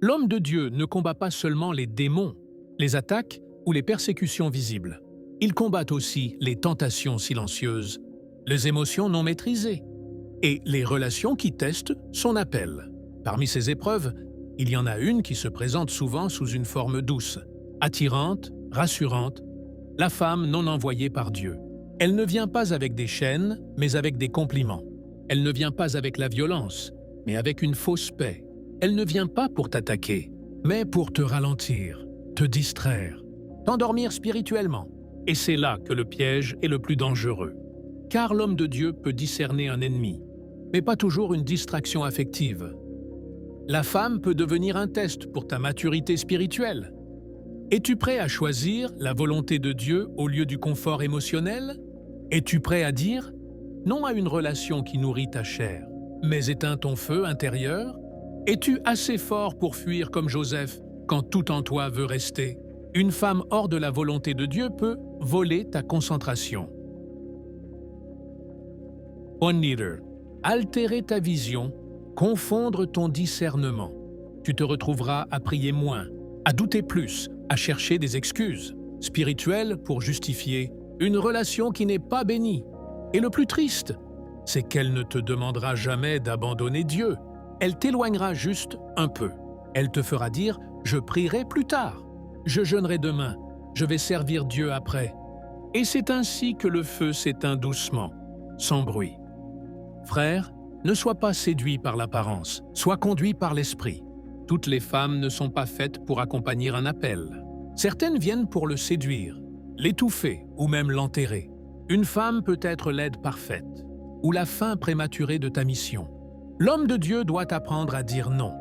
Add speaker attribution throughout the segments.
Speaker 1: L'homme de Dieu ne combat pas seulement les démons, les attaques ou les persécutions visibles. Il combat aussi les tentations silencieuses, les émotions non maîtrisées et les relations qui testent son appel. Parmi ces épreuves, il y en a une qui se présente souvent sous une forme douce, attirante, rassurante, la femme non envoyée par Dieu. Elle ne vient pas avec des chaînes, mais avec des compliments. Elle ne vient pas avec la violence, mais avec une fausse paix. Elle ne vient pas pour t'attaquer, mais pour te ralentir, te distraire, t'endormir spirituellement. Et c'est là que le piège est le plus dangereux. Car l'homme de Dieu peut discerner un ennemi, mais pas toujours une distraction affective. La femme peut devenir un test pour ta maturité spirituelle. Es-tu prêt à choisir la volonté de Dieu au lieu du confort émotionnel? Es-tu prêt à dire non à une relation qui nourrit ta chair, mais éteint ton feu intérieur? Es-tu assez fort pour fuir comme Joseph quand tout en toi veut rester? Une femme hors de la volonté de Dieu peut voler ta concentration. One leader. Altérer ta vision, confondre ton discernement. Tu te retrouveras à prier moins, à douter plus, à chercher des excuses spirituelles pour justifier une relation qui n'est pas bénie. Et le plus triste, c'est qu'elle ne te demandera jamais d'abandonner Dieu. Elle t'éloignera juste un peu. Elle te fera dire « je prierai plus tard »,« je jeûnerai demain »,« je vais servir Dieu après ». Et c'est ainsi que le feu s'éteint doucement, sans bruit. Frère, ne sois pas séduit par l'apparence, sois conduit par l'esprit. Toutes les femmes ne sont pas faites pour accompagner un appel. Certaines viennent pour le séduire, l'étouffer ou même l'enterrer. Une femme peut être l'aide parfaite ou la fin prématurée de ta mission. L'homme de Dieu doit apprendre à dire non.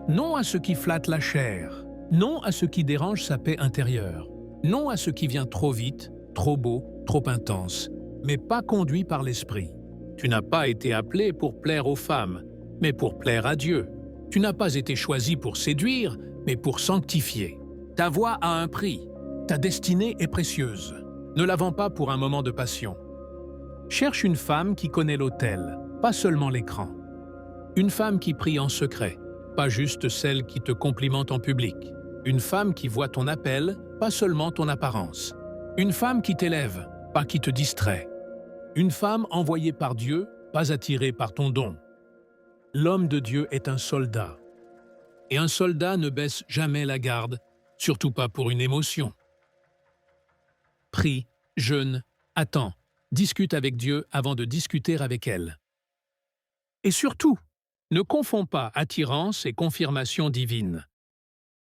Speaker 1: Non à ce qui flatte la chair. Non à ce qui dérange sa paix intérieure. Non à ce qui vient trop vite, trop beau, trop intense, mais pas conduit par l'esprit. Tu n'as pas été appelé pour plaire aux femmes, mais pour plaire à Dieu. Tu n'as pas été choisi pour séduire, mais pour sanctifier. Ta voix a un prix. Ta destinée est précieuse. Ne la vends pas pour un moment de passion. Cherche une femme qui connaît l'autel, pas seulement l'écran. Une femme qui prie en secret, pas juste celle qui te complimente en public. Une femme qui voit ton appel, pas seulement ton apparence. Une femme qui t'élève, pas qui te distrait. Une femme envoyée par Dieu, pas attirée par ton don. L'homme de Dieu est un soldat. Et un soldat ne baisse jamais la garde, surtout pas pour une émotion. Prie, jeûne, attends, discute avec Dieu avant de discuter avec elle. Et surtout, ne confonds pas attirance et confirmation divine.